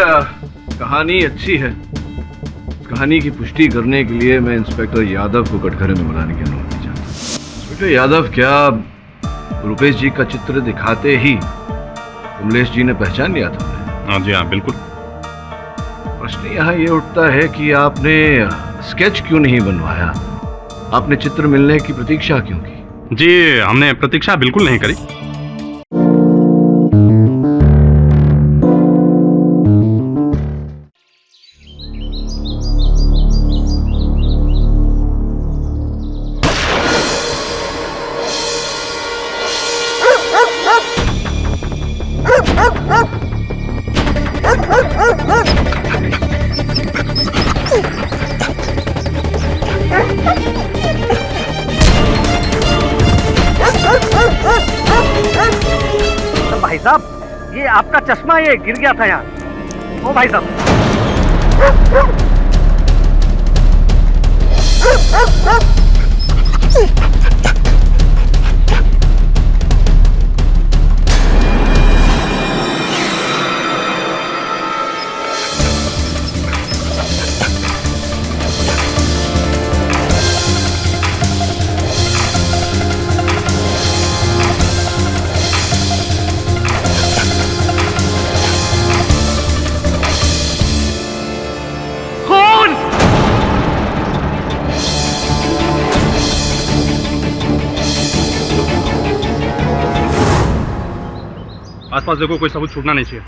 कहानी अच्छी है। कहानी की पुष्टि करने के लिए मैं इंस्पेक्टर यादव को कटघरे में बुलाने की अनुमति चाहता हूँ। इंस्पेक्टर यादव, क्या रुपेश जी का चित्र दिखाते ही कमलेश जी ने पहचान लिया था? हाँ जी, हाँ बिल्कुल। प्रश्न यहाँ ये उठता है कि आपने स्केच क्यों नहीं बनवाया? आपने चित्र मिलने की प्रतीक्षा क्यों की? जी, हमने प्रतीक्षा बिल्कुल नहीं करी। भाई साहब, ये आपका चश्मा ये गिर गया था यहाँ। ओ भाई साहब। आसपास देखो, कोई सबूत छूटना नहीं चाहिए।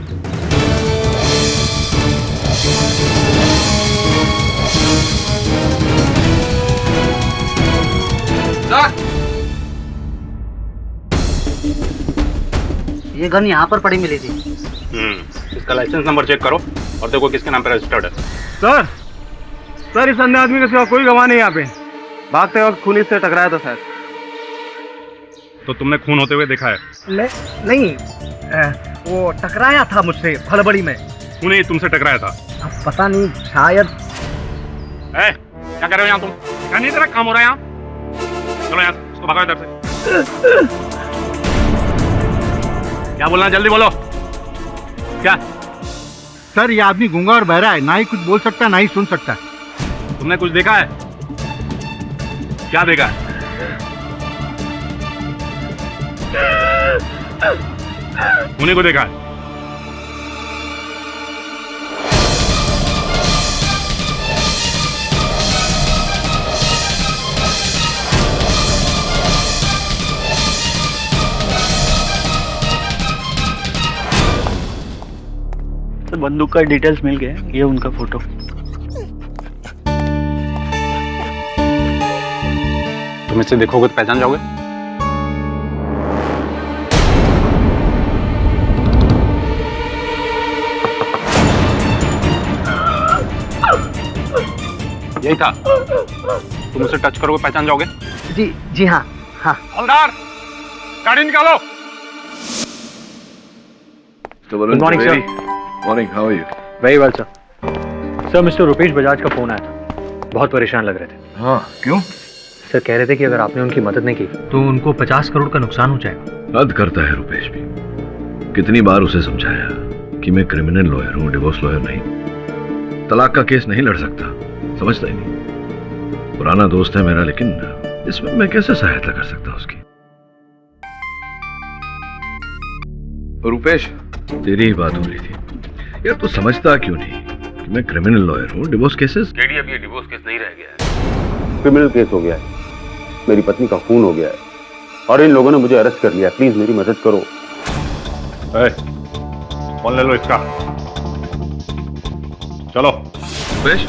ये गन यहाँ पर पड़ी मिली थी। इसका लाइसेंस नंबर चेक करो और देखो किसके नाम पे रजिस्टर्ड है। सर इस अन्य आदमी के सिवा कोई गवाह नहीं यहाँ पे। भागते वक्त खून से टकराया था शायद। तो तुमने खून होते हुए देखा है? नहीं, वो टकराया था मुझसे हड़बड़ी में। खून ही तुमसे टकराया था? अब पता नहीं, शायद। क्या कर रहे हो यहाँ तुम? क्या नहीं तेरा काम हो रहा है यहाँ? चलो यहाँ से, उसको भगाओ इधर से। क्या बोलना, जल्दी बोलो। क्या? सर ये आदमी गूंगा और बहरा है, ना ही कुछ बोल सकता है ना ही सुन सकता है। तुमने कुछ देखा है? क्या देखा है? उन्हीं को देखा है? तो बंदूक का डिटेल्स मिल गया। ये उनका फोटो। तुम इसे देखोगे तो पहचान जाओगे? यही था। तुम उसे टच करोगे पहचान जाओगे? जी हाँ। हवलदार, गाड़ी निकालो। Good morning sir. Morning, how are you? Very well sir. Sir mister Rupesh Bajaj का फोन आया था। बहुत परेशान लग रहे थे। हाँ, क्यों? सर कह रहे थे कि अगर आपने उनकी मदद नहीं की तो उनको 50 करोड़ का नुकसान हो जाएगा। हद करता है रुपेश भी। कितनी बार उसे समझाया कि मैं क्रिमिनल लॉयर हूँ, डिवोर्स लॉयर नहीं। तलाक का केस नहीं लड़ सकता, समझता ही नहीं। पुराना दोस्त है मेरा, लेकिन इसमें मैं कैसे सहायता कर सकता उसकी? रुपेश, तेरी ही बात हो रही थी यार। तू समझता क्यों नहीं कि मैं क्रिमिनल लॉयर हूँ? डिवोर्स केसेस डैडी, अब ये डिवोर्स केस नहीं रह गया है, क्रिमिनल केस हो गया है। मेरी पत्नी का खून हो गया है और इन लोगों ने मुझे अरेस्ट कर लिया। प्लीज मेरी मदद करो। फोन ले लो इसका। चलो। रुपेश,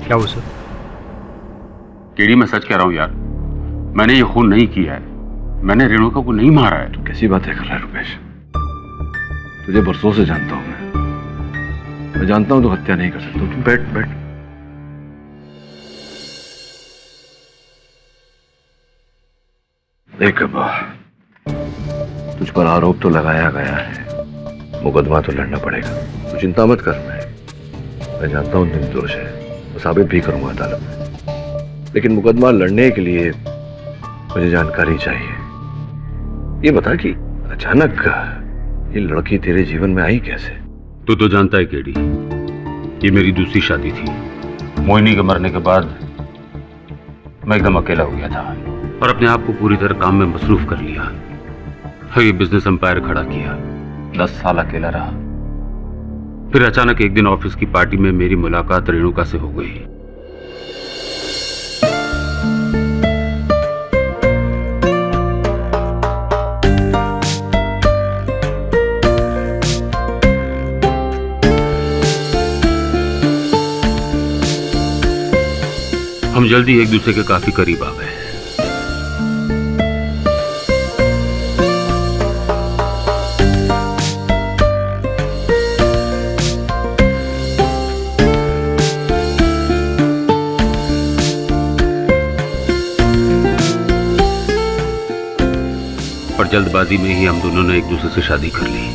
क्या हुआ सर? डैडी मैं सच कह रहा हूं यार, मैंने ये खून नहीं किया है। मैंने रेणुका को नहीं मारा है। तू कैसी बातें कर रहा है रुपेश? तुझे बरसों से जानता हूं मैं जानता हूं तू हत्या नहीं कर सकता। तू बैठ। देख अब्बा, तुझ पर आरोप तो लगाया गया है, मुकदमा तो लड़ना पड़ेगा। तू चिंता मत कर। मैं जानता हूं निर्दोष है, तो साबित भी करूंगा अदालत में। लेकिन मुकदमा लड़ने के लिए मुझे जानकारी चाहिए। ये बता कि अचानक ये लड़की तेरे जीवन में आई कैसे? तू तो जानता है केडी, ये मेरी दूसरी शादी थी। मोहिनी के मरने के बाद मैं एकदम अकेला हो गया था और अपने आप को पूरी तरह काम में मसरूफ कर लिया। ये बिजनेस एम्पायर खड़ा किया, 10 साल अकेला रहा। फिर अचानक एक दिन ऑफिस की पार्टी में मेरी मुलाकात रेणुका से हो गई। हम जल्दी एक दूसरे के काफी करीब आ गए। और जल्दबाजी में ही हम दोनों ने एक दूसरे से शादी कर ली।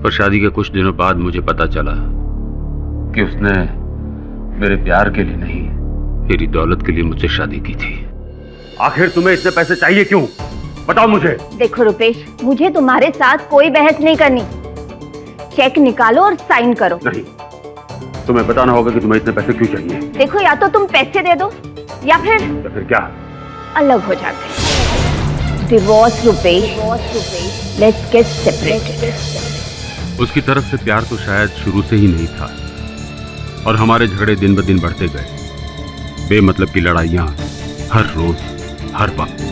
पर शादी के कुछ दिनों बाद मुझे पता चला कि उसने मेरे प्यार के लिए नहीं, मेरी दौलत के लिए मुझसे शादी की थी। आखिर तुम्हें इतने पैसे चाहिए क्यों? बताओ मुझे। देखो रुपेश, मुझे तुम्हारे साथ कोई बहस नहीं करनी। चेक निकालो और साइन करो। नहीं, तुम्हें बताना होगा कि तुम्हें इतने पैसे क्यों चाहिए। देखो, या तो तुम पैसे दे दो या फिर क्या? अलग हो जाते हैं। Divorce Rupesh, let's get separated. उसकी तरफ से प्यार तो शायद शुरू से ही नहीं था और हमारे झगड़े दिन ब दिन बढ़ते गए। बेमतलब की लड़ाइयां हर रोज, हर वक्त।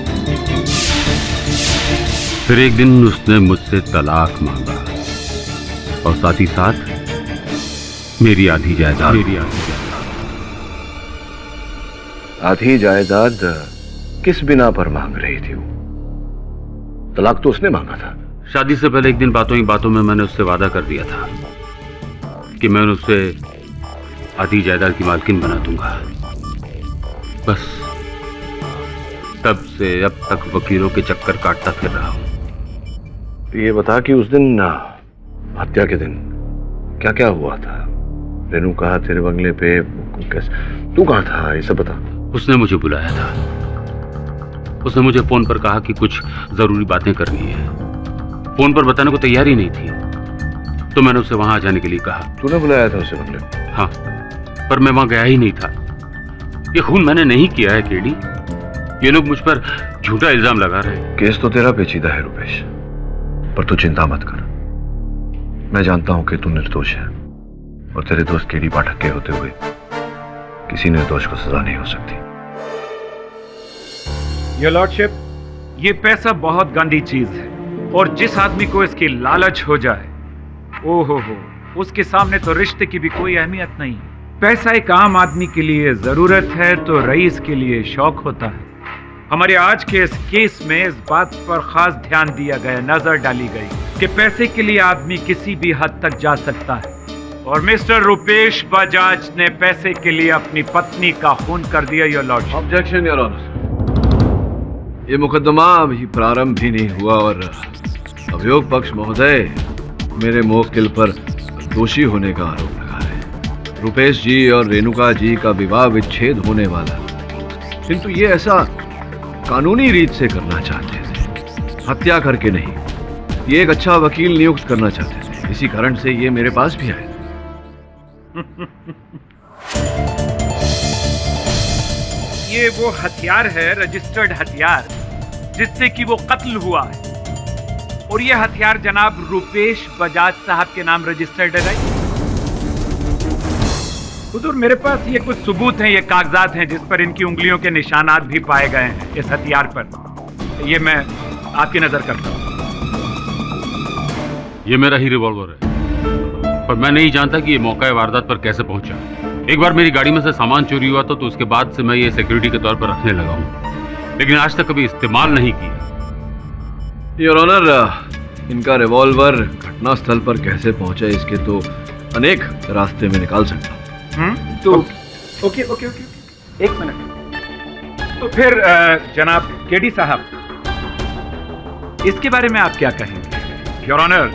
फिर एक दिन उसने मुझसे तलाक मांगा और साथ ही साथ मेरी आधी जायदाद। आधी जायदाद किस बिना पर मांग रही थी वो? तलाक तो उसने मांगा था। शादी से पहले एक दिन बातों ही बातों में मैंने उससे वादा कर दिया था कि मैं उसे आधी जायदाद की मालकिन बना दूंगा। बस तब से अब तक वकीलों के चक्कर काटता फिर रहा हूं। ये बता कि उस दिन हत्या के दिन क्या क्या हुआ था? रेणुका तेरे बंगले पे कैसे? तू कहाँ था? ये सब बता। उसने मुझे बुलाया था। उसने मुझे फोन पर कहा कि कुछ जरूरी बातें करनी है। फोन पर बताने को तैयार ही नहीं थी, तो मैंने उसे वहां जाने के लिए कहा। तूने बुलाया था उसे बंगले पे? हाँ, पर मैं वहां गया ही नहीं था। ये खून मैंने नहीं किया है केडी। ये लोग मुझ पर झूठा इल्जाम लगा रहे हैं। केस तो तेरा पेचीदा है रुपेश, पर तू चिंता मत कर। मैं जानता हूं कि तू निर्दोष है और तेरे दोस्त केडी पाठक के होते हुए किसी निर्दोष को सजा नहीं हो सकती। योर लॉर्डशिप, ये पैसा बहुत गंदी चीज है और जिस आदमी को इसकी लालच हो जाए, ओहो हो, उसके सामने तो रिश्ते की भी कोई अहमियत नहीं। पैसा एक आम आदमी के लिए जरूरत है तो रईस के लिए शौक होता है। हमारे आज के इस केस में इस बात पर खास ध्यान दिया गया, नजर डाली गई कि पैसे के लिए आदमी किसी भी हद तक जा सकता है और मिस्टर रुपेश बजाज ने पैसे के लिए अपनी पत्नी का खून कर दिया। Your lordship. Objection your honour. ये मुकदमा अभी प्रारंभ भी नहीं हुआ और अभियोग पक्ष महोदय मेरे मुवक्किल पर दोषी होने का आरोप लगा रहे। रुपेश जी और रेणुका जी का विवाह विच्छेद होने वाला, किंतु ये ऐसा कानूनी रीत से करना चाहते थे, हत्या करके नहीं। ये एक अच्छा वकील नियुक्त करना चाहते थे, इसी कारण से ये मेरे पास भी आए। ये वो हथियार है, रजिस्टर्ड हथियार, जिससे कि वो कत्ल हुआ है और ये हथियार जनाब रुपेश बजाज साहब के नाम रजिस्टर्ड है। राइट हुजूर, मेरे पास ये कुछ सबूत हैं, ये कागजात हैं जिस पर इनकी उंगलियों के निशानात भी पाए गए हैं इस हथियार पर। ये मैं आपकी नजर करता हूं। ये मेरा ही रिवॉल्वर है, पर मैं नहीं जानता कि ये मौका वारदात पर कैसे पहुंचा। एक बार मेरी गाड़ी में से सामान चोरी हुआ तो उसके बाद से मैं ये सिक्योरिटी के तौर पर रखने लगा हूं, लेकिन आज तक कभी इस्तेमाल नहीं किया। योर ऑनर, इनका रिवॉल्वर घटना स्थल पर कैसे पहुंचा इसके तो अनेक रास्ते में निकाल सकता हूं। तो ओके ओके ओके, एक मिनट। तो फिर जनाब केडी साहब, इसके बारे में आप क्या कहेंगे? योर ऑनर,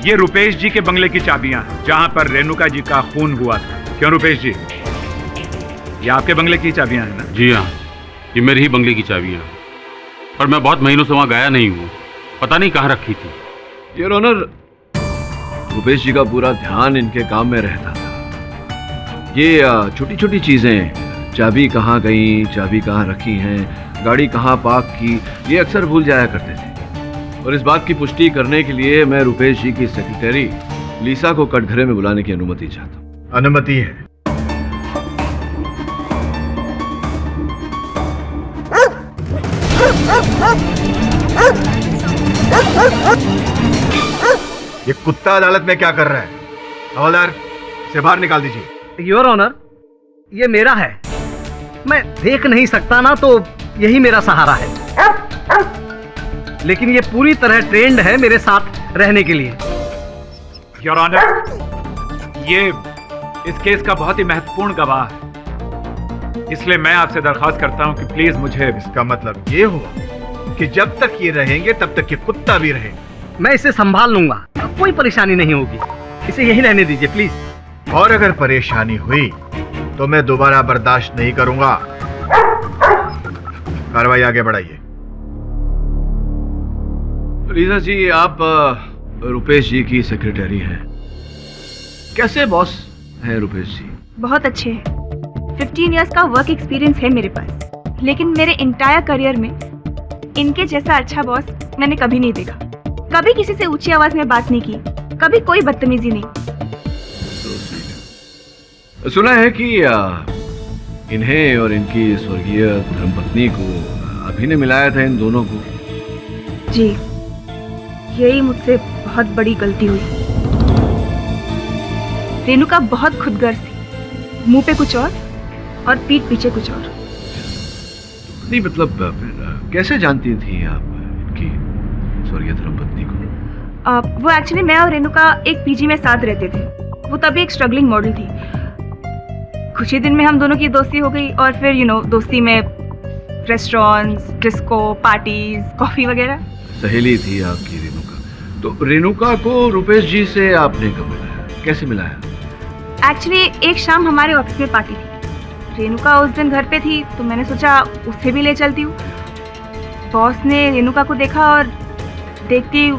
ये रुपेश जी के बंगले की चाबियां हैं जहां पर रेणुका जी का खून हुआ था। क्यों रुपेश जी, ये आपके बंगले की चाबियां हैं ना? जी हाँ, ये मेरे ही बंगले की चाबियां हैं, पर मैं बहुत महीनों से वहां गया नहीं हूँ, पता नहीं कहाँ रखी थी। योर ऑनर, रुपेश जी का पूरा ध्यान इनके काम में रहता था। ये छोटी छोटी चीजें, चाबी कहाँ गई, चाबी कहाँ रखी हैं, गाड़ी कहाँ पार्क की, ये अक्सर भूल जाया करते थे। और इस बात की पुष्टि करने के लिए मैं रुपेश जी की सेक्रेटरी लीसा को कटघरे में बुलाने की अनुमति चाहता हूँ। अनुमति है। ये कुत्ता अदालत में क्या कर रहा है? हवलदार, इसे बाहर निकाल दीजिए। योर ऑनर, ये मेरा है, मैं देख नहीं सकता ना, तो यही मेरा सहारा है। लेकिन ये पूरी तरह ट्रेंड है मेरे साथ रहने के लिए। योर ऑनर, ये इस केस का बहुत ही महत्वपूर्ण गवाह है, इसलिए मैं आपसे दरखास्त करता हूं कि प्लीज मुझे। इसका मतलब ये हुआ कि जब तक ये रहेंगे तब तक ये कुत्ता भी रहेगा। मैं इसे संभाल लूंगा, कोई परेशानी नहीं होगी, इसे यही रहने दीजिए प्लीज। और अगर परेशानी हुई तो मैं दोबारा बर्दाश्त नहीं करूंगा। कार्रवाई आगे बढ़ाइए। लीसा जी, आप रुपेश जी की सेक्रेटरी हैं, कैसे बॉस हैं रुपेश जी? बहुत अच्छे हैं। 15 इयर्स का वर्क एक्सपीरियंस है मेरे पास, लेकिन मेरे इंटायर करियर में इनके जैसा अच्छा बॉस मैंने कभी नहीं देखा। कभी किसी से ऊंची आवाज में बात नहीं की, कभी कोई बदतमीजी नहीं। सुना है कि इन्हें और इनकी स्वर्गीय धर्मपत्नी को अभी ने मिलाया था इन दोनों को। जी, यही मुझसे बहुत बड़ी गलती हुई। रेणुका बहुत खुदगर्ज थी, मुंह पे कुछ और पीठ पीछे कुछ और। नहीं मतलब फिर कैसे जानती थी आप इनकी स्वर्गीय धर्मपत्नी को? वो एक्चुअली मैं और रेणुका एक पीजी में साथ रहते थे। वो तभी एक स्ट्रगलिंग मॉडल थी। कुछ ही दिन में हम दोनों की दोस्ती हो गई, और फिर दोस्ती में रेस्टोरेंट्स, डिस्को, पार्टीज, कॉफी वगैरह। सहेली थी आपकी रेणुका। तो रेणुका को रुपेश जी से आपने कब मिलाया, कैसे मिलाया? एक्चुअली एक शाम हमारे ऑफिस में पार्टी थी। रेणुका उस दिन घर पे थी, तो मैंने सोचा उसे भी ले चलती हूँ। बॉस ने रेणुका को देखा और देखते ही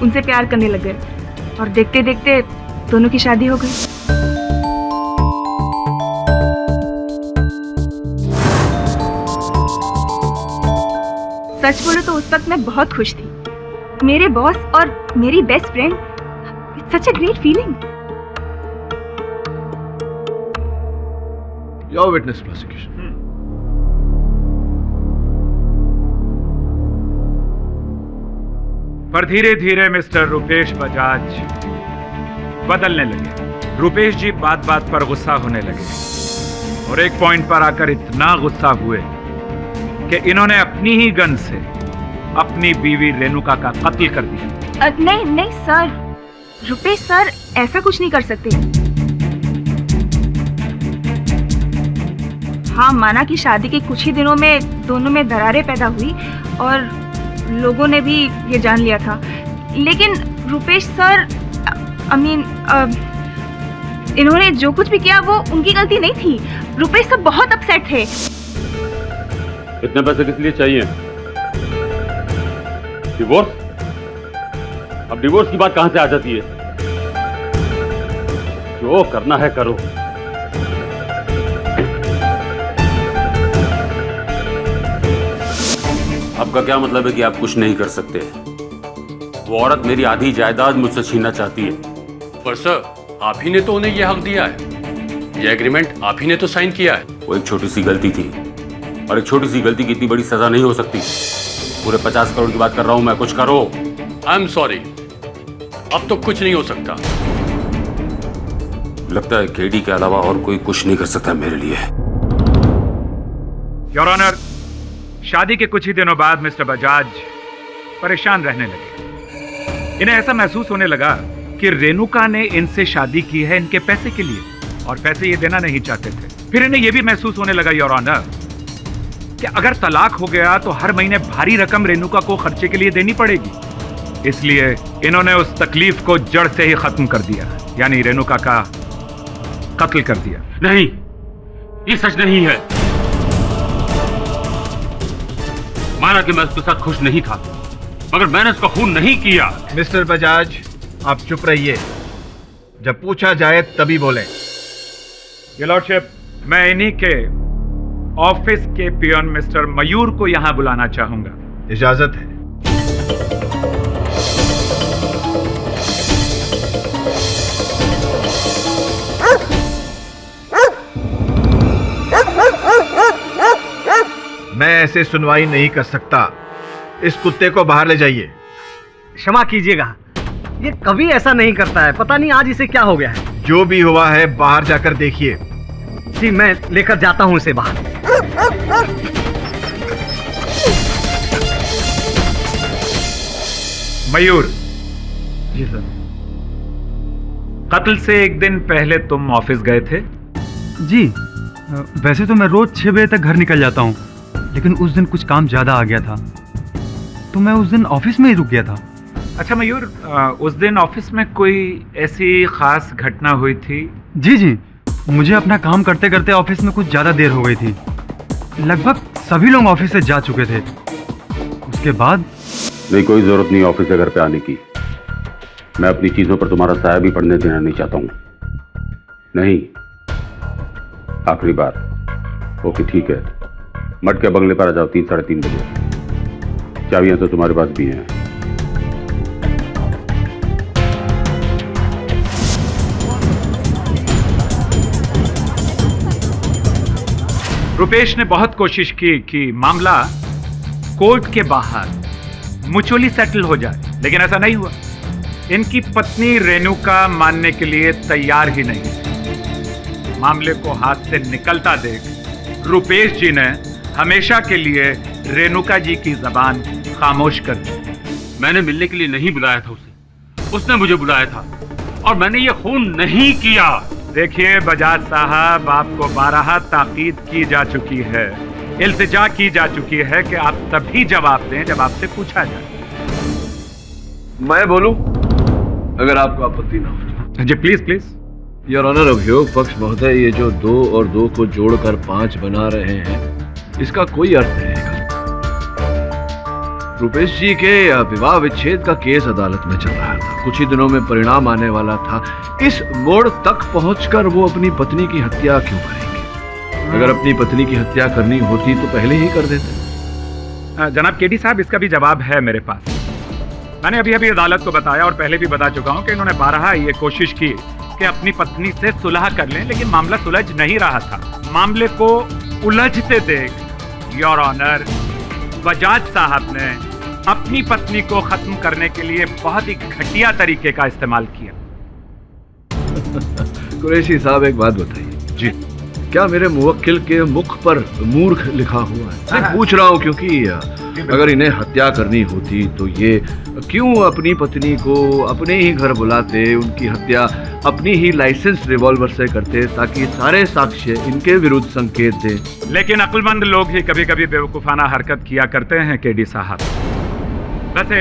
उनसे प्यार करने लग गए, और देखते देखते दोनों की शादी हो गई। सच बोलो तो उस वक्त मैं बहुत खुश थी। मेरे बॉस और मेरी best friend, it's such a great feeling. Your witness prosecution. पर धीरे धीरे मिस्टर रुपेश बजाज बदलने लगे। रुपेश जी बात बात पर गुस्सा होने लगे, और एक पॉइंट पर आकर इतना गुस्सा हुए कि इन्होंने अपनी ही गन से अपनी बीवी रेणुका का कत्ल कर दिया। नहीं सर, रुपेश सर ऐसा कुछ नहीं कर सकते। हाँ, माना कि शादी के कुछ ही दिनों में दोनों में दरारें पैदा हुई और लोगों ने भी ये जान लिया था, लेकिन रुपेश सर इन्होंने जो कुछ भी किया वो उनकी गलती नहीं थी। रुपेश सर बहुत अपसेट थे। इतने पैसे किस लिए चाहिए? डिवोर्स? अब डिवोर्स की बात कहां से आ जाती है? जो करना है करो। आपका क्या मतलब है कि आप कुछ नहीं कर सकते? वो औरत मेरी आधी जायदाद मुझसे छीनना चाहती है। पर सर, आप ही ने तो उन्हें यह हक दिया है। यह एग्रीमेंट आप ही ने तो साइन किया है। वो एक छोटी सी गलती थी, और एक छोटी सी गलती की इतनी बड़ी सजा नहीं हो सकती। पूरे 50 करोड़ की बात कर रहा हूं मैं, कुछ करो। आई एम सॉरी, अब तो कुछ नहीं हो सकता। लगता है केडी के अलावा और कोई कुछ नहीं कर सकता मेरे लिए। योर ऑनर, शादी के कुछ ही दिनों बाद मिस्टर बजाज परेशान रहने लगे। इन्हें ऐसा महसूस होने लगा कि रेणुका ने इनसे शादी की है इनके पैसे के लिए, और पैसे ये देना नहीं चाहते थे। फिर इन्हें यह भी महसूस होने लगा योर ऑनर कि अगर तलाक हो गया तो हर महीने भारी रकम रेणुका को खर्चे के लिए देनी पड़ेगी। इसलिए इन्होंने उस तकलीफ को जड़ से ही खत्म कर दिया, यानी रेणुका का कत्ल कर दिया। नहीं, ये सच नहीं है। माना कि मैं उसके साथ खुश नहीं था, मगर मैंने उसका खून नहीं किया। मिस्टर बजाज, आप चुप रहिए। जब पूछा जाए तभी बोले। योर लॉर्डशिप, मैं इन्हीं के ऑफिस के पियन मिस्टर मयूर को यहां बुलाना चाहूंगा। इजाजत है। मैं ऐसे सुनवाई नहीं कर सकता। इस कुत्ते को बाहर ले जाइए। क्षमा कीजिएगा, ये कभी ऐसा नहीं करता है। पता नहीं आज इसे क्या हो गया है। जो भी हुआ है बाहर जाकर देखिए। जी, मैं लेकर जाता हूं इसे बाहर। मयूर, जी सर। कत्ल से एक दिन पहले तुम ऑफिस गए थे? जी, वैसे तो मैं रोज 6 बजे तक घर निकल जाता हूँ, लेकिन उस दिन कुछ काम ज्यादा आ गया था, तो मैं उस दिन ऑफिस में ही रुक गया था। अच्छा मयूर, उस दिन ऑफिस में कोई ऐसी खास घटना हुई थी? जी, मुझे अपना काम करते करते ऑफिस में कुछ ज्यादा देर हो गई थी। लगभग सभी लोग ऑफिस से जा चुके थे। उसके बाद नहीं, कोई जरूरत नहीं ऑफिस से घर पे आने की। मैं अपनी चीजों पर तुम्हारा साया भी पड़ने देना नहीं चाहता हूँ। नहीं, आखिरी बार। ओके ठीक है, मट के बंगले पर आ जाओ 3 साढ़े 3 बजे। चाबियां तो तुम्हारे पास भी हैं। रुपेश ने बहुत कोशिश की कि मामला कोर्ट के बाहर म्यूचुअली सेटल हो जाए, लेकिन ऐसा नहीं हुआ। इनकी पत्नी रेणुका मानने के लिए तैयार ही नहीं। मामले को हाथ से निकलता देख रुपेश जी ने हमेशा के लिए रेणुका जी की जबान खामोश कर दी। मैंने मिलने के लिए नहीं बुलाया था उसे, उसने मुझे बुलाया था, और मैंने ये खून नहीं किया। देखिए बजाज साहब, आपको 12 ताकीद की जा चुकी है, इल्तिजा की जा चुकी है कि आप तभी जवाब दें जब आपसे पूछा जाए। मैं बोलूं अगर आपको आपत्ति ना हो। जी प्लीज प्लीज। योर ऑनर, अभियोग पक्ष महोदय, ये जो 2 और 2 को जोड़कर 5 बना रहे हैं, इसका कोई अर्थ नहीं है। रुपेश जी के विवाह विच्छेद का केस अदालत में चल रहा था, कुछ ही दिनों में परिणाम आने वाला था। इस मोड़ तक पहुंचकर वो अपनी पत्नी की हत्या क्यों करेंगे? अगर अपनी पत्नी की हत्या करनी होती तो पहले ही कर देते। जनाब केडी साहब, इसका भी जवाब है मेरे पास। मैंने अभी अभी अदालत को बताया और पहले भी बता चुका हूं कि इन्होंने 12 ये कोशिश की कि अपनी पत्नी से सुलह कर लें, लेकिन मामला सुलझ नहीं रहा था। मामले को उलझते देख योर ऑनर, बजाज साहब ने अपनी पत्नी को खत्म करने के लिए बहुत ही घटिया तरीके का इस्तेमाल किया। कुरैशी साहब, एक बात बताइए जी। क्या मेरे मुवक्किल के मुख पर मूर्ख लिखा हुआ है? मैं पूछ रहा हूँ क्योंकि अगर इन्हें हत्या करनी होती तो ये क्यों अपनी पत्नी को अपने ही घर बुलाते, उनकी हत्या अपनी ही लाइसेंस रिवॉल्वर से करते, ताकि सारे साक्ष्य इनके विरुद्ध संकेत दे। लेकिन अक्लमंद लोग ही कभी कभी बेवकूफाना हरकत किया करते हैं केडी साहब। वैसे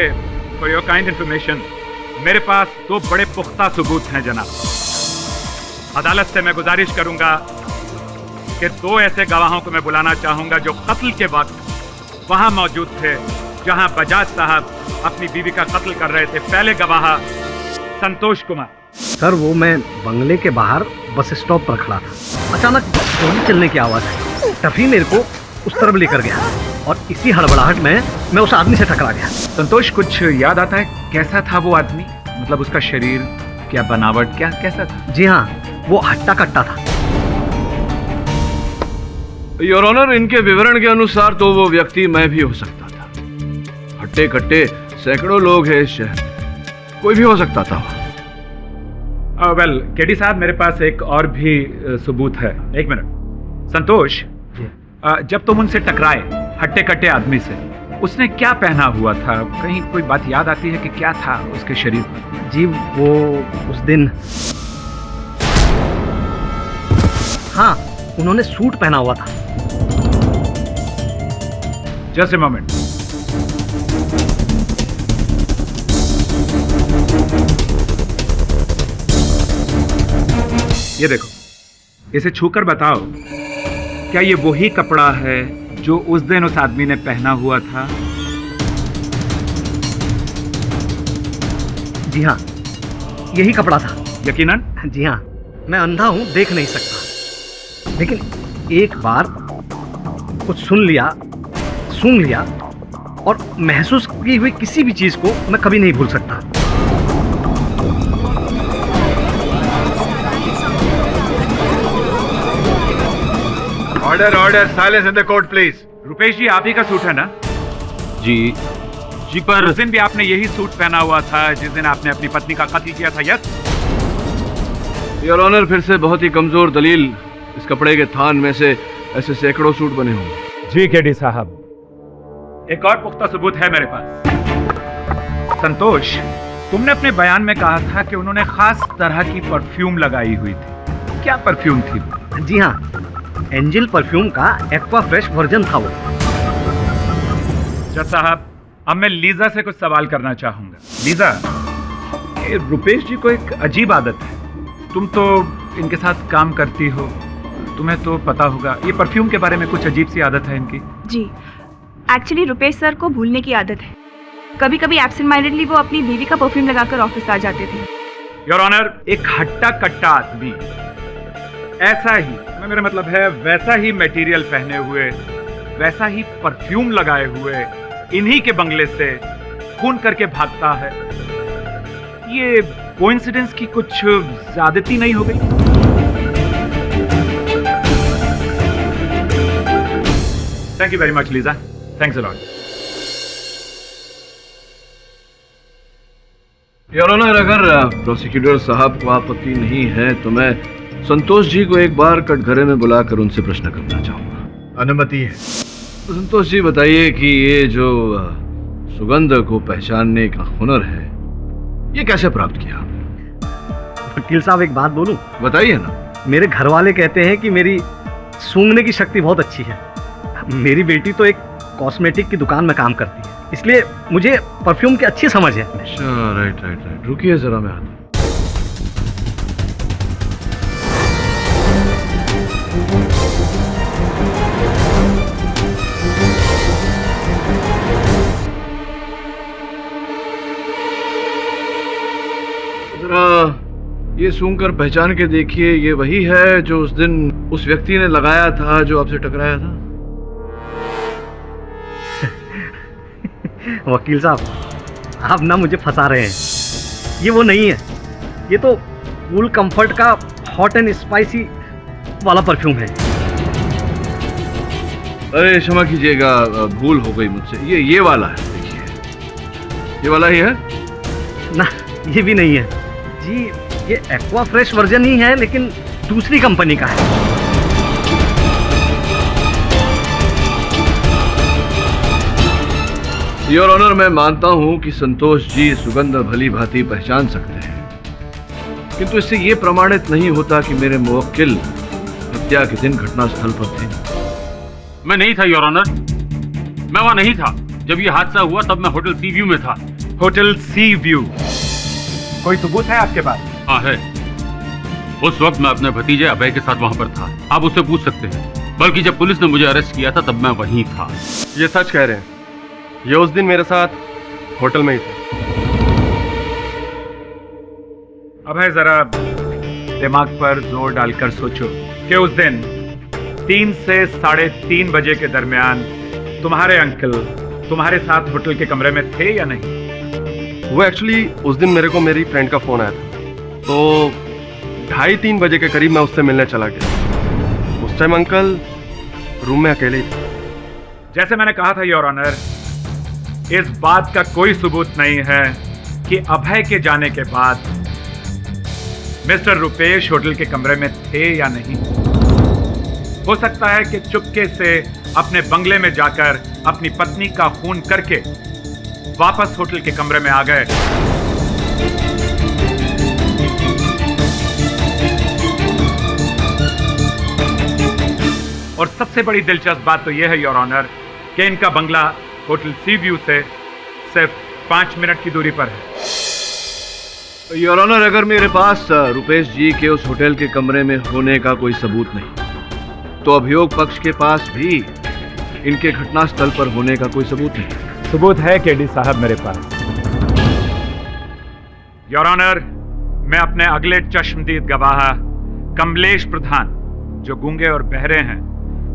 फॉर योर काइंड इंफॉर्मेशन, मेरे पास 2 बड़े पुख्ता सबूत हैं जनाब। अदालत से मैं गुजारिश करूंगा कि 2 ऐसे गवाहों को मैं बुलाना चाहूंगा जो कत्ल के वक्त वहां मौजूद थे जहां बजाज साहब अपनी बीवी का कत्ल कर रहे थे। पहले गवाह संतोष कुमार। सर, वो मैं बंगले के बाहर बस स्टॉप पर खड़ा था। अचानक गोली चलने की आवाज आई। टफी मेरे को उस तरफ लेकर गया और इसी हड़बड़ाहट में मैं उस आदमी से टकरा गया। संतोष, कुछ याद आता है कैसा था वो आदमी? मतलब उसका शरीर, क्या बनावट, क्या कैसा था? जी हाँ, वो हट्टा कट्टा था। योर ऑनर, इनके विवरण के अनुसार तो वो व्यक्ति मैं भी हो सकता था। हट्टे कट्टे सैकड़ों लोग हैं इस शहर में, कोई भी हो सकता था। वेल केडी साहब, मेरे पास एक और भी सबूत है। एक मिनट। संतोष, जब तुम उनसे टकराए हट्टे कट्टे आदमी से, उसने क्या पहना हुआ था? कहीं कोई बात याद आती है कि क्या था उसके शरीर पर? जी, वो उस दिन, हाँ, उन्होंने सूट पहना हुआ था। Just a moment. ये देखो, इसे छूकर बताओ, क्या ये वही कपड़ा है जो उस दिन उस आदमी ने पहना हुआ था? जी हाँ, यही कपड़ा था। यकीनन? जी हाँ, मैं अंधा हूँ, देख नहीं सकता, लेकिन एक बार कुछ सुन लिया, सूंघ लिया और महसूस की हुई किसी भी चीज को मैं कभी नहीं भूल सकता। Order order, silence in the court please. Rupesh ji, आप ही का सूट है ना? जी जी, पर उस दिन भी आपने यही सूट पहना हुआ था जिस दिन आपने अपनी पत्नी का कत्ल किया था, यस? योर ऑनर, फिर से बहुत ही कमजोर दलील। इस कपड़े के थान में से ऐसे सैकड़ों सूट बने होंगे। जी केडी साहब, एक और पुख्ता सबूत है मेरे पास। संतोष, तुमने अपने बयान में कहा था कि उन्होंने खास तरह की परफ्यूम लगाई हुई थी। क्या परफ्यूम थी? जी हाँ, एंजल परफ्यूम का एक्वा फ्रेश वर्जन था वो। जज साहब, अब मैं लीजा से कुछ सवाल करना चाहूंगा। लीजा, ये रुपेश जी को एक अजीब आदत है। तुम तो इनके साथ काम करती हो, तुम्हें तो पता होगा। ये परफ्यूम के बारे में कुछ अजीब सी आदत है इनकी। जी, एक्चुअली रुपेश सर को भूलने की आदत है। कभी कभी एब्सेंट माइंडेडली वो अपनी बीवी का परफ्यूम लगाकर ऑफिस आ जाते थे। योर ऑनर, एक हट्टा कट्टा आदमी ऐसा ही, मेरा मतलब है वैसा ही मटेरियल पहने हुए, वैसा ही परफ्यूम लगाए हुए इन्हीं के बंगले से खून करके भागता है। ये कोइंसिडेंस की कुछ ज्यादती नहीं हो गई? Thank you very much Lisa, thanks a lot. Your honour, अगर प्रोसिक्यूटर साहब को आपत्ति नहीं है तो मैं संतोष जी को एक बार कटघरे में बुलाकर उनसे प्रश्न करना चाहूंगा। अनुमति है। तो संतोष जी बताइए कि ये जो सुगंध को पहचानने का हुनर है, ये कैसे प्राप्त किया? वकील साहब, एक बात बोलूं? बताइए ना। मेरे घर वाले कहते हैं कि मेरी सूंघने की शक्ति बहुत अच्छी है। मेरी बेटी तो एक कॉस्मेटिक की दुकान में काम करती है, इसलिए मुझे परफ्यूम की अच्छी समझ है। अच्छा, राइट राइट राइट, रुकिए जरा, मैं आता हूं। ये सूंघकर पहचान के देखिए, ये वही है जो उस दिन उस व्यक्ति ने लगाया था जो आपसे टकराया था? वकील साहब, आप ना मुझे फंसा रहे हैं। ये वो नहीं है, ये तो कूल कंफर्ट का हॉट एंड स्पाइसी वाला परफ्यूम है। अरे क्षमा कीजिएगा, भूल हो गई मुझसे। ये वाला है, देखिए, ये वाला ही है ना? ये भी नहीं है जी, ये एक्वा फ्रेश वर्जन ही है, लेकिन दूसरी कंपनी का है। योर ऑनर, मैं मानता हूं कि संतोष जी सुगंध भली भांति पहचान सकते हैं, किंतु इससे यह प्रमाणित नहीं होता कि मेरे मुवक्किल हत्या के दिन घटनास्थल पर थे। मैं नहीं था योर ऑनर, मैं वहां नहीं था। जब ये हादसा हुआ तब मैं होटल सी व्यू में था। होटल सी व्यू? कोई सबूत है आपके पास? हाँ है। उस वक्त मैं अपने भतीजे अभय के साथ वहां पर था, आप उससे पूछ सकते हैं। बल्कि जब पुलिस ने मुझे अरेस्ट किया था तब मैं वहीं था। ये सच कह रहे हैं, ये उस दिन मेरे साथ होटल में ही थे। अभय, जरा दिमाग पर जोर डालकर सोचो कि उस दिन 3 से 3:30 बजे के दरमियान तुम्हारे अंकल तुम्हारे साथ होटल के कमरे में थे या नहीं? वो एक्चुअली उस दिन मेरे को मेरी फ्रेंड का फोन आया था, तो 2:30-3 बजे के करीब मैं उससे मिलने चला गया। उस टाइम अंकल रूम में अकेले ही थे। जैसे मैंने कहा था योर ऑनर, इस बात का कोई सबूत नहीं है कि अभय के जाने के बाद मिस्टर रुपेश होटल के कमरे में थे या नहीं। हो सकता है कि चुपके से अपने बंगले में जाकर अपनी पत्नी का खून करके वापस होटल के कमरे में आ गए। और सबसे बड़ी दिलचस्प बात तो यह है योर ऑनर कि इनका बंगला होटल सी व्यू से सिर्फ 5 मिनट की दूरी पर है। योर ऑनर, अगर मेरे पास रुपेश जी के उस होटल के कमरे में होने का कोई सबूत नहीं, तो अभियोग पक्ष के पास भी इनके घटनास्थल पर होने का कोई सबूत नहीं? सबूत है केडी साहब मेरे पास। योर ऑनर, मैं अपने अगले चश्मदीद गवाह कमलेश प्रधान, जो गूंगे और बहरे हैं,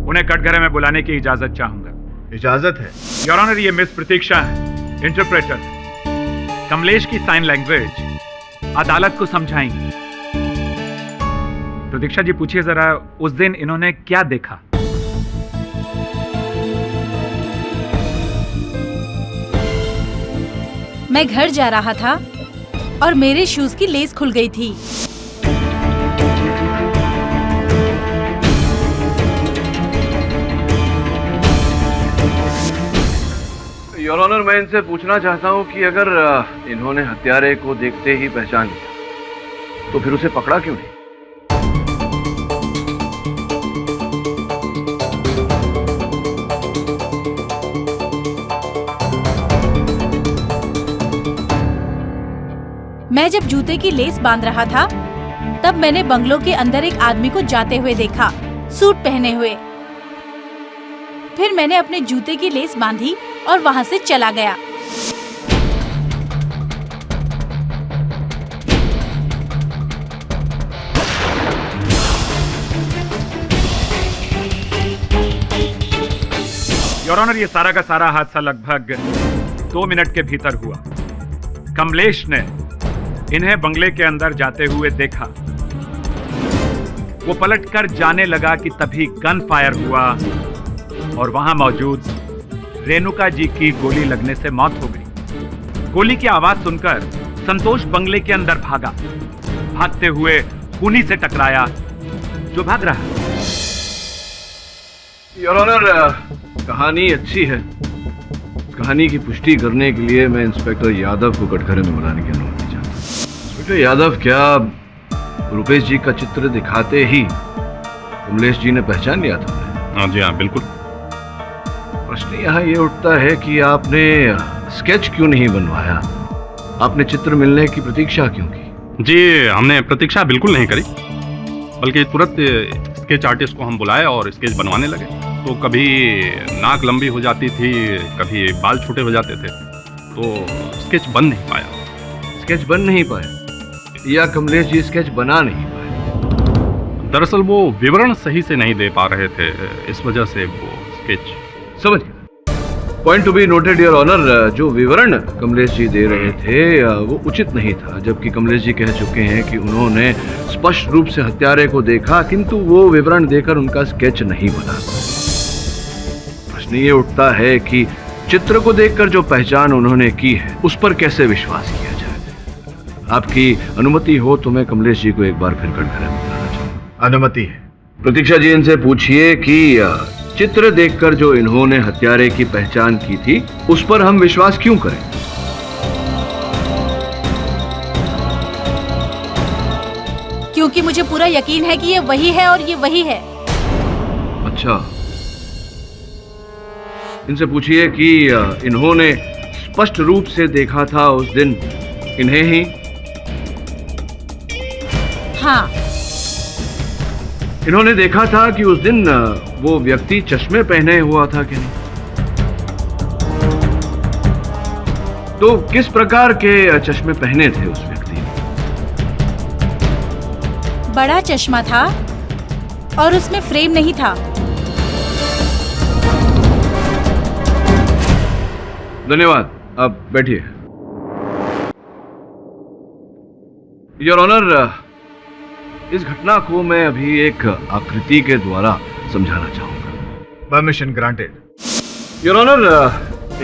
उन्हें कटघरे में बुलाने की इजाजत चाहूंगा। इजाजत है? योर ऑनर, ये मिस प्रतीक्षा है, इंटरप्रेटर। कमलेश की साइन लैंग्वेज अदालत को समझाएंगी। प्रतीक्षा जी, पूछिए जरा, उस दिन इन्होंने क्या देखा? मैं घर जा रहा था और मेरे शूज की लेस खुल गई थी। योर ऑनर, मैं इनसे पूछना चाहता हूं कि अगर इन्होंने हत्यारे को देखते ही पहचान लिया तो फिर उसे पकड़ा क्यों नहीं? मैं जब जूते की लेस बांध रहा था तब मैंने बंगलो के अंदर एक आदमी को जाते हुए देखा, सूट पहने हुए। फिर मैंने अपने जूते की लेस बांधी और वहां से चला गया। योर ऑनर, ये सारा का सारा हादसा लगभग 2 मिनट के भीतर हुआ। कमलेश ने इन्हें बंगले के अंदर जाते हुए देखा। वो पलटकर जाने लगा कि तभी गन फायर हुआ और वहां मौजूद रेणुका जी की गोली लगने से मौत हो गई। गोली की आवाज सुनकर संतोष बंगले के अंदर भागा। भागते हुए खूनी से टकराया जो भाग रहा। योर ऑनर, कहानी अच्छी है। कहानी की पुष्टि करने के लिए मैं इंस्पेक्टर यादव को कटघरे में बुलाने की अनुमति चाहता हूं। इंस्पेक्टर यादव, क्या रुपेश जी का चित्र दिखाते ही कमलेश जी ने पहचान लिया था? हाँ जी, हाँ बिल्कुल। प्रश्न यहाँ ये उठता है कि आपने स्केच क्यों नहीं बनवाया? आपने चित्र मिलने की प्रतीक्षा क्यों की? जी, हमने प्रतीक्षा बिल्कुल नहीं करी, बल्कि तुरंत स्केच आर्टिस्ट को हम बुलाए और स्केच बनवाने लगे। तो कभी नाक लंबी हो जाती थी, कभी बाल छोटे हो जाते थे, तो स्केच बन नहीं पाया। स्केच बन नहीं पाया या कमलेश जी स्केच बना नहीं पाए? दरअसल वो विवरण सही से नहीं दे पा रहे थे, इस वजह से वो स्केच। समझ गया। Point to be noted your honour, जो विवरण कमलेश जी दे रहे थे वो उचित नहीं था, जबकि कमलेश जी कह चुके हैं कि उन्होंने स्पष्ट रूप से हत्यारे को देखा, किंतु वो विवरण देकर उनका स्केच नहीं बना। प्रश्न ये उठता है कि चित्र को देखकर जो पहचान उन्होंने की है उस पर कैसे विश्वास किया जाए? आपकी अनुमति हो तो मैं कमलेश जी को एक बार फिर कटघरे में बुलाना चाहूंगा। अनुमति है। प्रतीक्षा जी, इनसे पूछिए कि चित्र देखकर जो इन्होंने हत्यारे की पहचान की थी उस पर हम विश्वास क्यों करें? क्योंकि मुझे पूरा यकीन है कि ये वही है और ये वही है। अच्छा, इनसे पूछिए कि इन्होंने स्पष्ट रूप से देखा था उस दिन इन्हें ही? हाँ। इन्होंने देखा था कि उस दिन वो व्यक्ति चश्मे पहने हुआ था कि नहीं? तो किस प्रकार के चश्मे पहने थे उस व्यक्ति ने? बड़ा चश्मा था और उसमें फ्रेम नहीं था। धन्यवाद, आप बैठिए। योर ऑनर, इस घटना को मैं अभी एक आकृति के द्वारा समझाना चाहूंगा। Permission granted. योर ऑनर,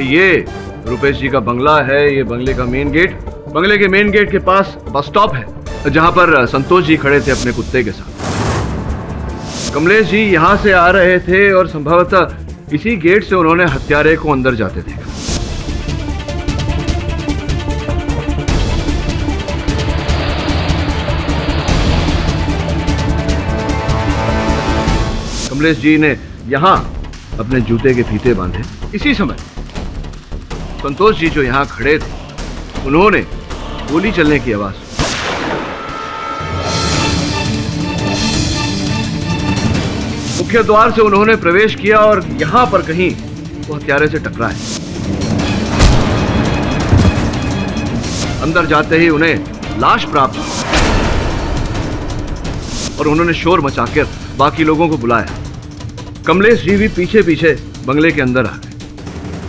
ये रुपेश जी का बंगला है। ये बंगले का मेन गेट, बंगले के मेन गेट के पास बस स्टॉप है जहां पर संतोष जी खड़े थे अपने कुत्ते के साथ। कमलेश जी यहां से आ रहे थे और संभवतः इसी गेट से उन्होंने हत्यारे को अंदर जाते देखा। कमलेश जी ने यहां अपने जूते के फीते बांधे। इसी समय संतोष जी जो यहां खड़े थे उन्होंने गोली चलने की आवाज सुनी। वो मुख्य द्वार से उन्होंने प्रवेश किया और यहां पर कहीं वो हत्यारे से टकराए। अंदर जाते ही उन्हें लाश प्राप्त हुई और उन्होंने शोर मचाकर बाकी लोगों को बुलाया। कमलेश जी भी पीछे पीछे बंगले के अंदर आ गए।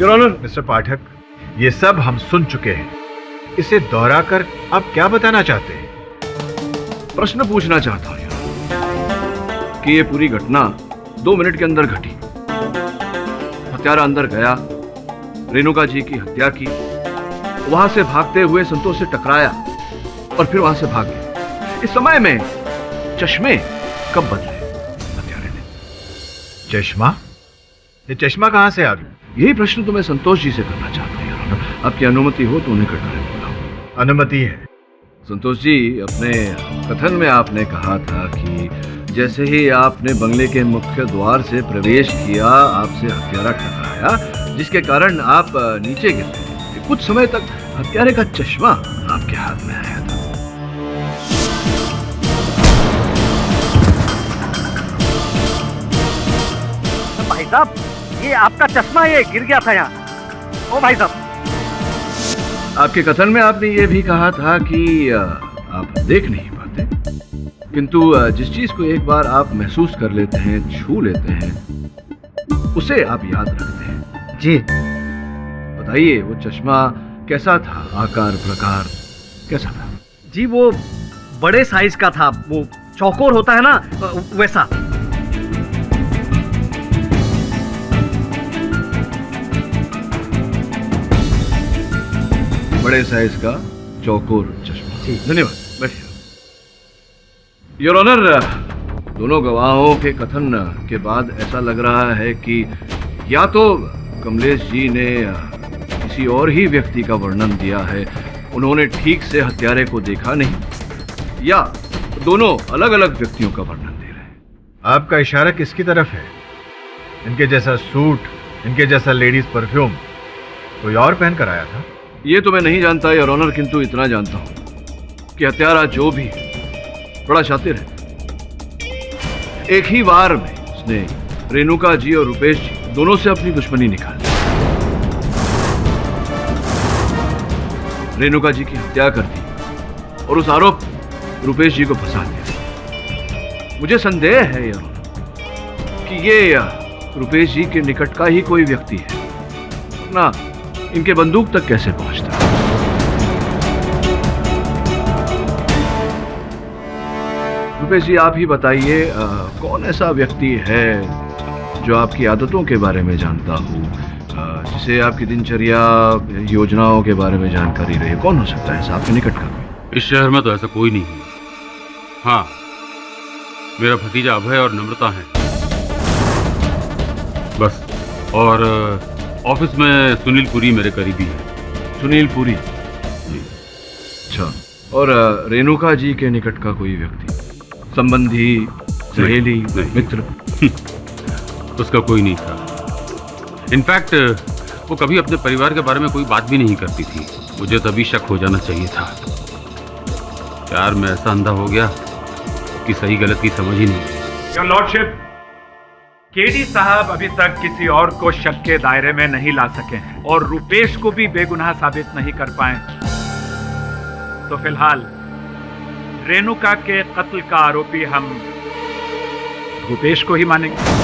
योर ऑनर, मिस्टर पाठक, ये सब हम सुन चुके हैं। इसे दोहरा कर आप क्या बताना चाहते हैं? प्रश्न पूछना चाहता हूं कि ये पूरी घटना 2 मिनट के अंदर घटी। हत्यारा अंदर गया, रेणुका जी की हत्या की, वहां से भागते हुए संतोष से टकराया और फिर वहां से भाग गया। इस समय में चश्मे कब बदले हत्यारे ने? चश्मा? ये चश्मा कहां से आ गया? यही प्रश्न तो मैं संतोष जी से करना चाहता हूँ, योर ऑनर। आपकी अनुमति हो तो उन्हें करना है। अनुमति है। संतोष जी, अपने कथन में आपने कहा था कि जैसे ही आपने बंगले के मुख्य द्वार से प्रवेश किया, आपसे हत्यारा टकराया, जिसके कारण आप नीचे गिर गए। कुछ समय तक हत्यारे का चश्मा आपके हाथ में आया था। भाई साहब, ये आपका चश्मा ये गिर गया था यहाँ। ओ भाई साहब, आपके कथन में आपने ये भी कहा था कि आप देख नहीं पाते, किंतु जिस चीज को एक बार आप महसूस कर लेते हैं, छू लेते हैं, उसे आप याद रखते हैं। जी बताइए, वो चश्मा कैसा था? आकार प्रकार कैसा था? जी, वो बड़े साइज का था। वो चौकोर होता है ना, वैसा। बड़े साइज का चौकोर चश्मा। जी, धन्यवाद, बैठिए। योर ऑनर, दोनों गवाहों के कथन के बाद ऐसा लग रहा है कि या तो कमलेश जी ने किसी और ही व्यक्ति का वर्णन दिया है, उन्होंने ठीक से हत्यारे को देखा नहीं, या दोनों अलग अलग व्यक्तियों का वर्णन दे रहे हैं। आपका इशारा किसकी तरफ है? इनके जैसा सूट, इनके जैसा लेडीज परफ्यूम कोई और पहन कर आया था? ये तो मैं नहीं जानता योर ऑनर, किंतु इतना जानता हूं कि हत्यारा जो भी बड़ा शातिर है। एक ही बार में उसने रेणुका जी और रुपेश जी दोनों से अपनी दुश्मनी निकाल ली। रेणुका जी की हत्या कर दी और उस आरोप रुपेश जी को फंसा दिया। मुझे संदेह है योर ऑनर कि ये रुपेश जी के निकट का ही कोई व्यक्ति है, ना इनके बंदूक तक कैसे पहुंचता? रुपेश जी, आप ही बताइए, कौन ऐसा व्यक्ति है जो आपकी आदतों के बारे में जानता हो, जिसे आपकी दिनचर्या योजनाओं के बारे में जानकारी रहे? कौन हो सकता है ऐसा आपके निकट का कोई? इस शहर में तो ऐसा कोई नहीं है। हाँ, मेरा भतीजा अभय और नम्रता है बस। और ऑफिस में सुनील पुरी मेरे करीबी है। सुनील पुरी जी, अच्छा। और रेणुका जी के निकट का कोई व्यक्ति, संबंधी, सहेली, मित्र? उसका कोई नहीं था। इनफैक्ट वो कभी अपने परिवार के बारे में कोई बात भी नहीं करती थी। मुझे तभी शक हो जाना चाहिए था। प्यार में ऐसा अंधा हो गया कि सही गलत की समझ ही नहीं। योर लॉर्डशिप, केडी साहब अभी तक किसी और को शक के दायरे में नहीं ला सके हैं और रुपेश को भी बेगुनाह साबित नहीं कर पाए। तो फिलहाल रेणुका के कत्ल का आरोपी हम रुपेश को ही मानेंगे।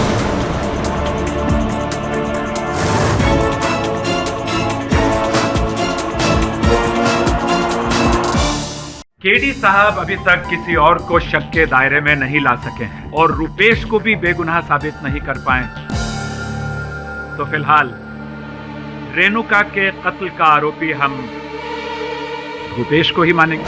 केडी साहब अभी तक किसी और को शक के दायरे में नहीं ला सके हैं और रुपेश को भी बेगुनाह साबित नहीं कर पाए। तो फिलहाल रेणुका के कत्ल का आरोपी हम रुपेश को ही मानेंगे।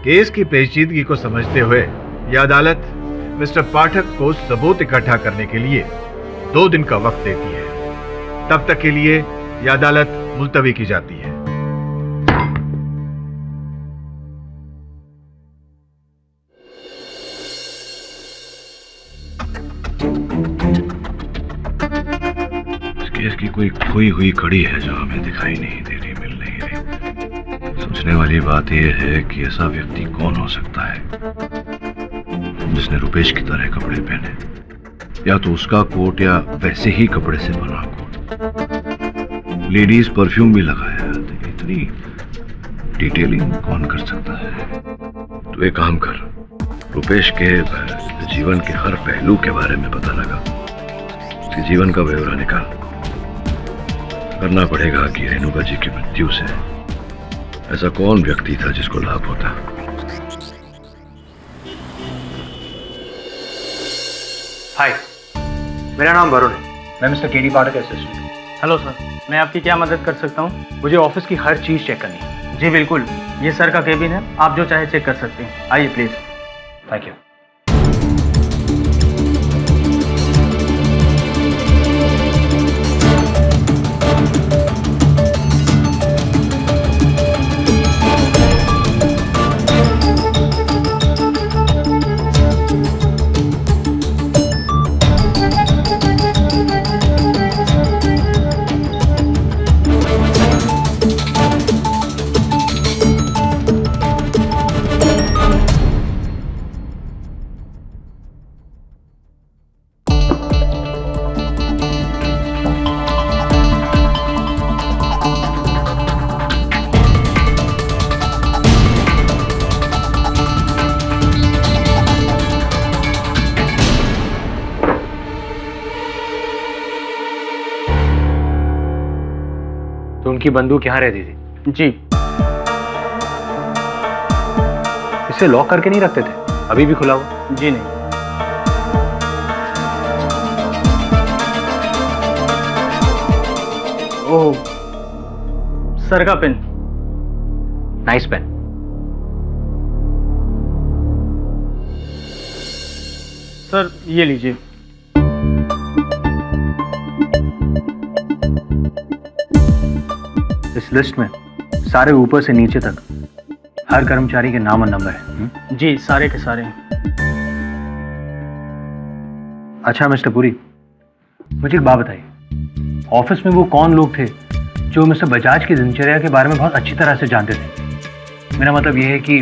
केस की पेचीदगी को समझते हुए यह अदालत मिस्टर पाठक को सबूत इकट्ठा करने के लिए 2 दिन का वक्त देती है। तब तक के लिए यह अदालत मुलतवी की जाती है। केस की कोई खोई हुई कड़ी है जो हमें दिखाई नहीं दे रही, मिल नहीं रही। सोचने वाली बात यह है कि ऐसा व्यक्ति कौन हो सकता है जिसने रुपेश की तरह कपड़े पहने, या तो उसका कोट या वैसे ही कपड़े से बना कोट, लेडीज परफ्यूम भी लगाया। इतनी डिटेलिंग कौन कर सकता है? तो एक काम कर, रुपेश के जीवन के हर पहलू के बारे में पता लगा, उसके जीवन का ब्यौरा निकाल। करना पड़ेगा कि रेणुका जी की मृत्यु से ऐसा कौन व्यक्ति था जिसको लाभ होता। हाय, मेरा नाम वरुण है। मैं मिस्टर केडी पाठक का असिस्टेंट। हेलो सर, मैं आपकी क्या मदद कर सकता हूँ? मुझे ऑफिस की हर चीज़ चेक करनी है। जी बिल्कुल, ये सर का केबिन है, आप जो चाहे चेक कर सकते हैं। आइए प्लीज़। Thank you. तो उनकी बंदूक यहाँ रहती थी? जी। इसे लॉक करके नहीं रखते थे? अभी भी खुला हुआ? जी नहीं। ओह, सर का पेन। Nice pen. सर ये लीजिए। इस लिस्ट में सारे ऊपर से नीचे तक हर कर्मचारी के नाम और नंबर है। जी, सारे के सारे। अच्छा मिस्टर पुरी, मुझे एक बात बताइए, ऑफिस में वो कौन लोग थे जो मिस्टर बजाज की दिनचर्या के बारे में बहुत अच्छी तरह से जानते थे? मेरा मतलब ये है कि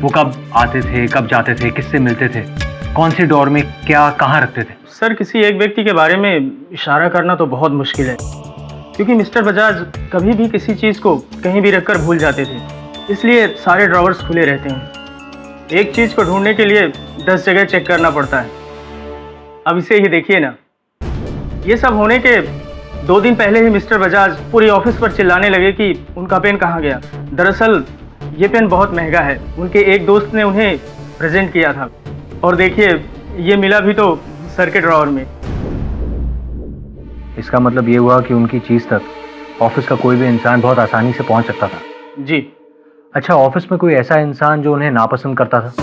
वो कब आते थे, कब जाते थे, किससे मिलते थे, कौन से डोर में क्या कहाँ रखते थे? सर, किसी एक व्यक्ति के बारे में इशारा करना तो बहुत मुश्किल है, क्योंकि मिस्टर बजाज कभी भी किसी चीज़ को कहीं भी रखकर भूल जाते थे, इसलिए सारे ड्रॉवर्स खुले रहते हैं। एक चीज़ को ढूंढने के लिए 10 जगह चेक करना पड़ता है। अब इसे ही देखिए ना। ये सब होने के 2 दिन पहले ही मिस्टर बजाज पूरी ऑफिस पर चिल्लाने लगे कि उनका पेन कहाँ गया। दरअसल ये पेन बहुत महंगा है, उनके एक दोस्त ने उन्हें प्रेजेंट किया था, और देखिए ये मिला भी तो सर के ड्रॉवर में। इसका मतलब ये हुआ कि उनकी चीज़ तक ऑफिस का कोई भी इंसान बहुत आसानी से पहुंच सकता था। जी। अच्छा, ऑफिस में कोई ऐसा इंसान जो उन्हें नापसंद करता था?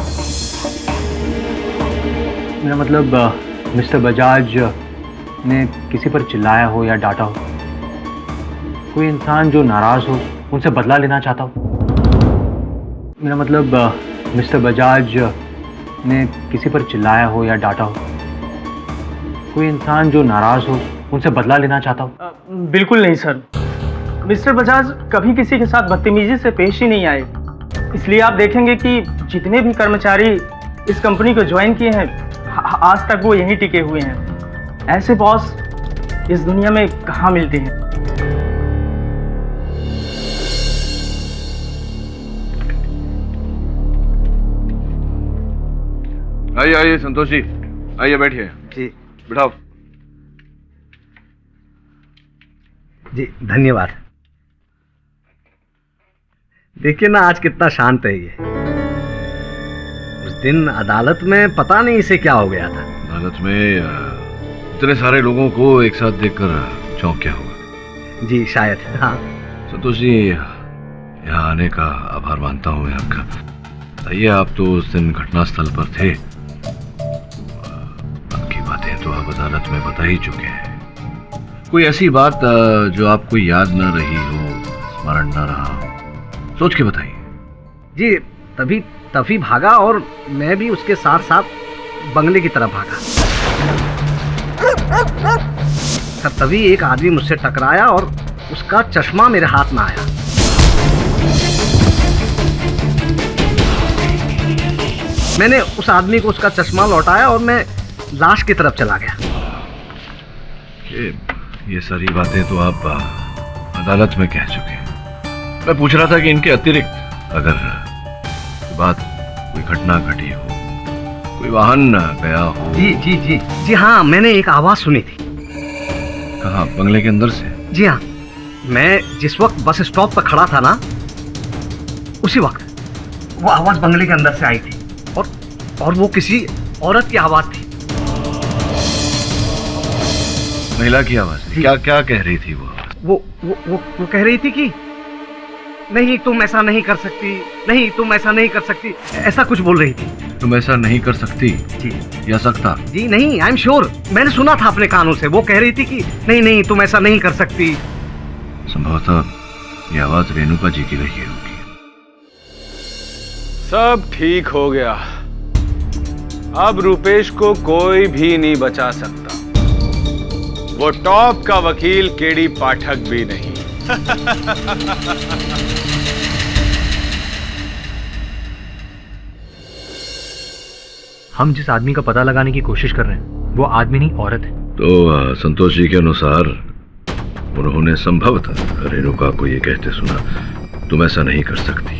मेरा मतलब मिस्टर बजाज ने किसी पर चिल्लाया हो या डांटा हो, कोई इंसान जो नाराज हो, उनसे बदला लेना चाहता हो। मेरा मतलब मिस्टर बजाज ने किसी पर चिल्लाया हो या डांटा हो, कोई इंसान जो नाराज हो, उनसे बदला लेना चाहता हो। बिल्कुल नहीं सर, मिस्टर बजाज कभी किसी के साथ बदतमीजी से पेश ही नहीं आए। इसलिए आप देखेंगे कि जितने भी कर्मचारी इस कंपनी को ज्वाइन किए हैं, आज तक वो यहीं टिके हुए हैं। ऐसे बॉस इस दुनिया में कहाँ मिलते हैं। आइए आइए संतोष जी, आइए बैठिए। जी बिठाओ। जी धन्यवाद। देखिए ना, आज कितना शांत है ये। उस दिन अदालत में पता नहीं इसे क्या हो गया था। अदालत में इतने सारे लोगों को एक साथ देखकर चौंक गया होगा। जी शायद। हाँ संतोष जी, यहाँ आने का आभार मानता हूँ मैं आपका। बताइए, आप तो उस दिन घटनास्थल पर थे, बाकी बातें तो आप अदालत में बता ही चुके हैं। कोई ऐसी बात जो आपको याद न रही हो, स्मरण न रहा हो, सोच के बताइए। जी तभी भागा, और मैं भी उसके साथ साथ बंगले की तरफ भागा। सर तभी एक आदमी मुझसे टकराया और उसका चश्मा मेरे हाथ में आया। मैंने उस आदमी को उसका चश्मा लौटाया और मैं लाश की तरफ चला गया। ये सारी बातें तो आप अदालत में कह चुके हैं। मैं पूछ रहा था कि इनके अतिरिक्त अगर कोई बात, कोई घटना घटी हो, कोई वाहन गया हो। जी जी जी जी हाँ, मैंने एक आवाज सुनी थी। कहाँ? बंगले के अंदर से? जी हाँ, मैं जिस वक्त बस स्टॉप पर खड़ा था ना, उसी वक्त वो आवाज बंगले के अंदर से आई थी और वो किसी औरत की आवाज थी। महिला की आवाज थी? क्या क्या कह रही थी वो? वो कह रही थी कि नहीं तुम ऐसा नहीं कर सकती, नहीं तुम ऐसा नहीं कर सकती, ऐसा कुछ बोल रही थी। तुम ऐसा नहीं कर सकती जी या सकता? जी नहीं, आई एम श्योर, मैंने सुना था अपने कानों से। वो कह रही थी कि नहीं नहीं तुम ऐसा नहीं कर सकती। संभवतः ये आवाज रेणुका जी की रही होगी। सब ठीक हो गया, अब रुपेश को कोई भी नहीं बचा सकता। वो टॉप का वकील केडी पाठक भी नहीं। हम जिस आदमी का पता लगाने की कोशिश कर रहे हैं वो आदमी नहीं, औरत है। तो संतोष जी के अनुसार उन्होंने संभवतः रेणुका को ये कहते सुना, तुम ऐसा नहीं कर सकती।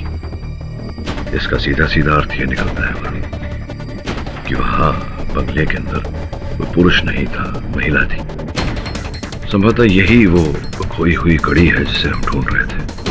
इसका सीधा सीधा अर्थ ये निकलता है कि वहां बंगले के अंदर कोई पुरुष नहीं था, महिला थी। संभवतः यही वो खोई हुई कड़ी है जिसे हम ढूंढ रहे थे।